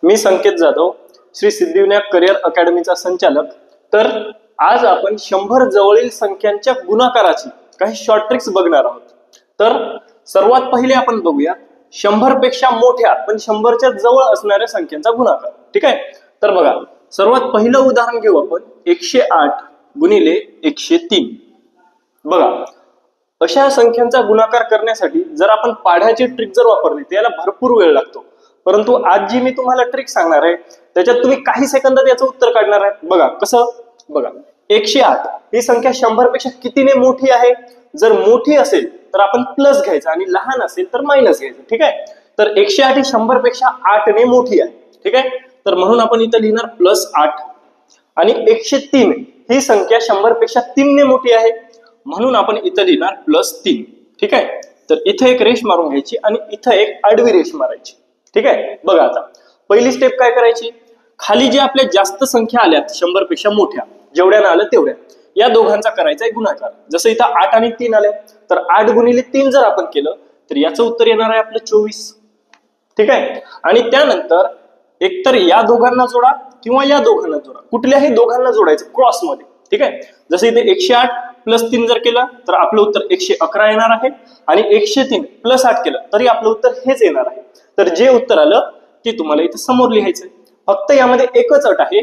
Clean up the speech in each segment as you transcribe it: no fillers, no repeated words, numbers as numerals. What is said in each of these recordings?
मी संकेत Jadhav, Shri Siddhivinayak career अकॅडमीचा संचालक। तर आज आपण 100 जवळील संख्यांच्या गुणाकाराची काही शॉर्ट ट्रिक्स बघणार आहोत। तर सर्वात पहिले आपण बघूया 100 पेक्षा मोठ्या पण 100च्या जवळ असणाऱ्या संख्यांचा गुणाकार। ठीक आहे, तर बघा सर्वात पहिलं उदाहरण घेऊ आपण 108 गुणिले 103। बघा अशा संख्यांचा गुणाकार करण्यासाठी जर आपण पाढ्याची ट्रिक जर वापरली त्याला भरपूर वेळ लागतो, परंतु आज जी मी तुम्हाला ट्रिक सांगणार आहे त्याच्यात तुम्ही काही सेकंदात याचं उत्तर काढणार आहे। बघा कसं, बघा 108 ही संख्या 100 पेक्षा कितीने मोठी आहे? जर मोठी असेल तर आपण प्लस घ्यायचं आणि लहान असेल तर मायनस घ्यायचं। ठीक आहे, तर 108 ही 100 पेक्षा 8 ने मोठी आहे। ठीक आहे, तर म्हणून आपण इथं लिहिणार +8 आणि 103 ही संख्या 100 पेक्षा 3 ने मोठी आहे म्हणून आपण इथं लिहिणार +3। ठीक आहे, तर इथं एक रेष मारून घ्यायची आणि इथं एक आडवी रेष मारायची। ठीक आहे, बघा आता पहिली स्टेप काय करायची, खाली जे आपल्या जास्त संख्या आल्यात 100 पेक्षा मोठ्या, जेवढ्या आलं तेवढ्या, या दोघांचा करायचा आहे गुणाकार। जसं इथं 8 आणि 3 आले तर 8 गुणिले 3 जर आपण केलं तर याचं उत्तर येणार आहे आपलं 24। ठीक आहे, आणि त्यानंतर एकतर या दोघांना जोडा किंवा या दोघांना जोडा, कुठल्याही दोघांना जोडायचं क्रॉस मध्ये। ठीक आहे, जसं इथे 108 + 3 जर केलं तर आपलं उत्तर 111 येणार आहे आणि 103 + 8 केलं तरी आपलं उत्तर हेच येणार आहे। तर जे उत्तर आलं ते तुम्हाला इथे समोर लिहायचंय। फक्त यामध्ये एकच अट आहे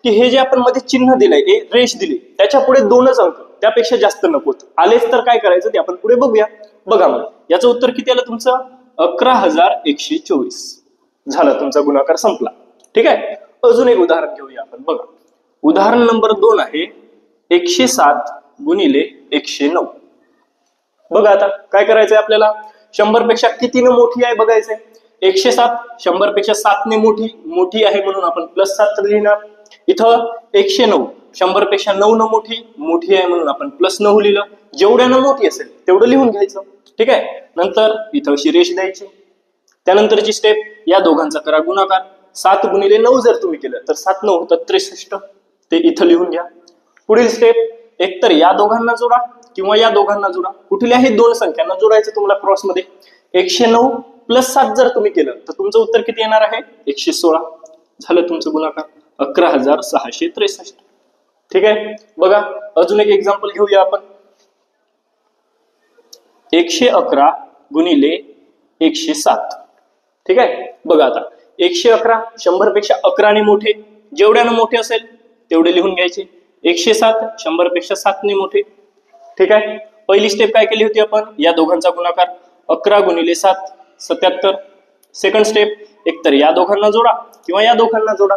की हे जे आपण मध्ये चिन्ह दिलंय, रेष दिली, त्याच्या पुढे 2च अंक, त्यापेक्षा जास्त नकोत। आलेच तर काय करायचं ते आपण पुढे बघूया। बघा मग याचं उत्तर किती आलं तुमचं 11124 झालं, तुमचा गुणाकार संपला। ठीक आहे, अजून एक उदाहरण घेऊया आपण। बघा उदाहरण नंबर 2 आहे 107 गुणिले 109। बघा आता काय करायचंय आपल्याला, 100 पेक्षा कितीने मोठी आहे बघायचंय। 107 100 पेक्षा 7 ने मोठी आहे म्हणून आपण +7 लिहिणार। इथं 109 100 पेक्षा 9 न मोठी आहे म्हणून आपण +9 लिहिलं। जेवढ्यानं मोठी असेल तेवढं लिहून घ्यायचं। ठीक आहे, नंतर इथं अशी रेष द्यायची। त्यानंतरची स्टेप, या दोघांचा करा गुणाकार। 7 गुणिले 9 जर तुम्ही केलं तर 7 9 होतात 63, ते इथं लिहून घ्या। पुढील स्टेप, एकतर या दोघांना जोडा किंवा या दोघांना जोडा, कुठल्याही दोन संख्यांना जोडायचं तुम्हाला क्रॉस मध्ये। 109 + 7 जर तुम्ही केलं तर तुमचं उत्तर किती येणार आहे 116 झालं तुमचं गुणाकार 11663। ठीक आहे, बघा अजून एक एक्झाम्पल घेऊया आपण 111 गुणिले 107। ठीक आहे, बघा आता 111 100 पेक्षा 11 ने मोठे, जेवढ्यानं मोठे असेल तेवढे लिहून घ्यायचे। 107 100 पेक्षा 7 ने मोठे। ठीक आहे, पहिली स्टेप काय केली होती आपण, या दोघांचा गुणाकार 11 गुणिले 7 77। सेकंड स्टेप, एकतर या दोघांना जोडा किंवा या दोघांना जोडा,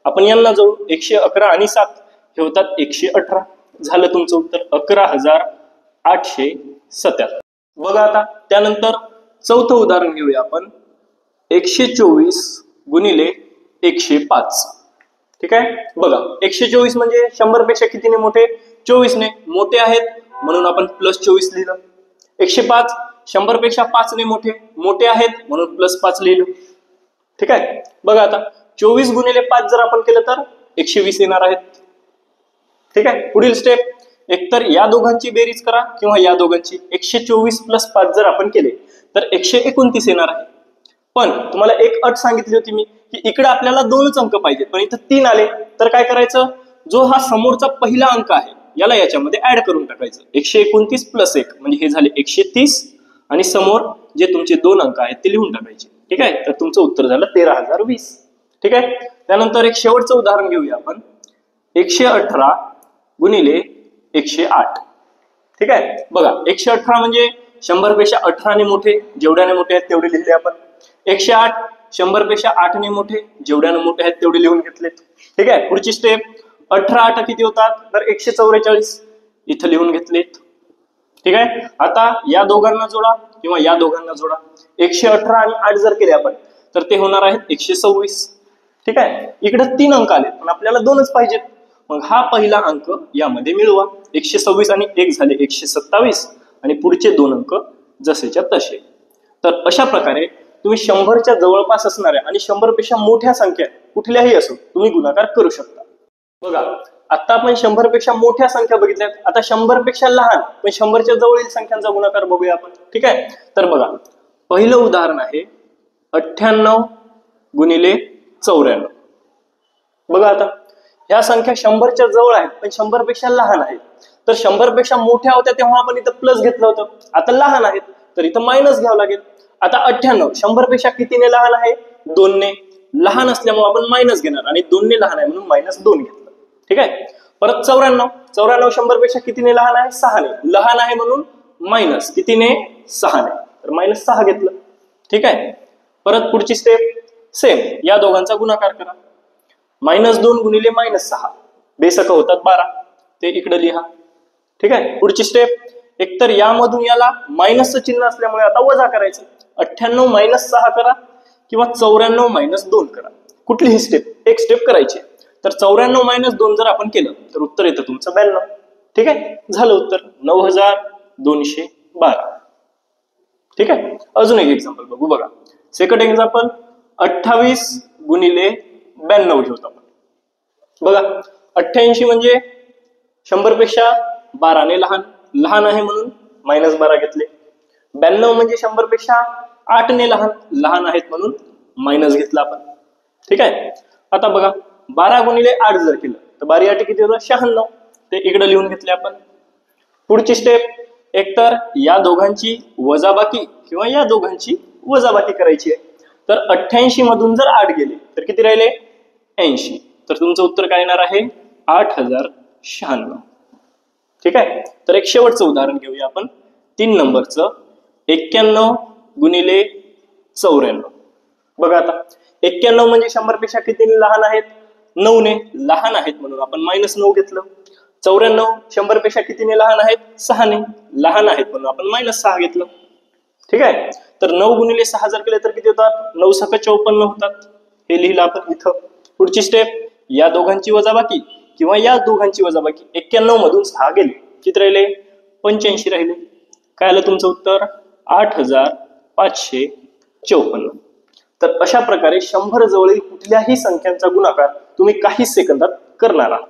आपण यांना जोडू, 111 आणि 7 हे होतात 118 झालं तुमचं उत्तर 11877। बघा आता त्यानंतर चौथं उदाहरण घेऊया आपण 124 गुणिले 105। ठीक आहे, बघा 124 म्हणजे 100 पेक्षा कितीने मोठे, 24 ने मोठे आहेत म्हणून आपण +24 लिहिलं। 105 100 पेक्षा 5 ने मोठे आहेत म्हणून +5 लिहिलं। ठीक आहे, बघा आता 24 गुणिले 5 जर आपण केलं तर 120 येणार आहेत। ठीक आहे, पुढील स्टेप, एकतर या दोघांची बेरीज करा किंवा या दोघांची। 124 + 5 जर आपण केले तर 129 येणार आहे। पण तुम्हाला एक अट सांगितली होती मी की इकडे आपल्याला 2च अंक पाहिजेत, पण इथं 3 आले तर काय करायचं, जो हा समोरचा पहिला अंक आहे याला याच्यामध्ये ऍड करून टाकायचं। 129 + 1 म्हणजे हे झाले 130 आणि समोर जे तुमचे 2 अंक आहेत ते लिहून टाकायचे। ठीक आहे, तर तुमचं उत्तर झालं 13020। ठीक आहे, त्यानंतर एक शेवटचं उदाहरण घेऊया आपण 118 गुणिले 108। ठीक आहे, बघा 118 म्हणजे 100 पेक्षा 18 ने मोठे, जेवढ्याने मोठे आहेत तेवढे लिहिले आपण। 108 100 पेक्षा 8 ने मोठे, जेवढ्याने मोठे आहेत तेवढे लिहून घेतलेत। ठीक आहे, पुढची स्टेप, 18 8 किती होतात तर 144 इथं लिहून घेतलेत। ठीक आहे, आता या दोघांना जोडा किंवा या दोघांना जोडा, 118 आणि 8 जर केले आपण तर ते होणार आहेत 126। ठीक आहे, इकडे 3 अंक आले पण आपल्याला 2च पाहिजेत, मग हा पहिला अंक यामध्ये मिळवा। 126 आणि 1 झाले 127 आणि पुढचे 2 अंक जसेच्या तसे। तर अशा प्रकारे तुम्ही 100च्या जवळपास असणाऱ्या आणि 100 पेक्षा मोठ्या संख्या कुठल्याही असो तुम्ही गुणाकार करू शकता। बघा आता आपण 100 पेक्षा मोठ्या संख्या बघितल्यात, आता 100 पेक्षा लहान पण 100च्या जवळील संख्यांचा गुणाकार बघूया आपण। ठीक आहे, तर बघा पहिलं उदाहरण आहे 98 गुणिले 94. बघा आता ह्या संख्या 100च्या जवळ आहेत पण 100 पेक्षा लहान आहेत. तर 100 पेक्षा मोठ्या होत्या तेव्हा आपण इथं प्लस घेतलं होतं, आता लहान आहेत तर इथं मायनस घ्यावं लागेल. आता 98 100 पेक्षा कितीने लहान आहे? 2 ने. लहान असल्यामुळे आपण मायनस घेणार आणि 2 ने लहान आहे म्हणून -2 घेतलं. ठीक आहे. परत 94 100 पेक्षा कितीने लहान आहे? 6 ने. लहान आहे म्हणून मायनस कितीने? 6 ने. तर -6 घेतलं. ठीक आहे. परत पुढची स्टेप सेम, या दोघांचा गुणाकार करा. -2 गुणिले -6 बेसक होतात 12, ते इकडे लिहा. ठीक आहे. पुढची स्टेप, एकतर यामधून याला मायनसचं चिन्ह असल्यामुळे आता वजा करायचं. 98 -6 करा किंवा 94 -2 करा. कुठलीही स्टेप, एक स्टेप करायची. तर 94 -2 जर आपण केलं तर उत्तर येतं तुमचं 92. ठीक आहे. झालं उत्तर 9212. ठीक आहे. अजून एक एक्झाम्पल बघू. बघा सेकंड एक्झाम्पल, 28 गुणिले 92 घेऊत आपण. बघा 88 म्हणजे 100 पेक्षा 12 ने लहान, लहान आहे म्हणून -12 घेतले. 92 म्हणजे 100 पेक्षा 8 ने लहान, लहान आहेत म्हणून मायनस घेतला आपण. ठीक आहे. आता बघा 12 गुणिले 8 जर केलं तर 12 8 किती होतं? 96. ते इकडे लिहून घेतले आपण. पुढची स्टेप, एकतर या दोघांची वजाबाकी किंवा या दोघांची वजाबाकी करायची आहे. तर 88 मधून जर 8 गेले तर किती राहिले? 80. तर तुमचं उत्तर काय येणार आहे? 8096. ठीक आहे. तर एक शेवटचं उदाहरण घेऊया आपण 3 नंबरचं, 91 गुणिले 94. बघा आता 91 म्हणजे 100 पेक्षा किती लहान आहेत? 9 ने. लहान आहेत म्हणून आपण -9 घेतलं. 94 100 पेक्षा कितीने लहान आहेत? 6 ने. लहान आहेत म्हणून आपण -6 घेतलं. ठीक आहे. तर 9 गुणिले 6 जर केले तर किती होतात? 9 × 54 होतात. हे लिहिलं आपण इथं. पुढची स्टेप, या दोघांची वजाबाकी किंवा या दोघांची वजाबाकी. 91 मधून 6 गेले, किती राहिले? 85 राहिले. काय आलं तुमचं उत्तर? 8554. तर अशा प्रकारे 100 जवळील कुठल्याही संख्यांचा गुणाकार तुम्ही काही सेकंदात करणार आहात.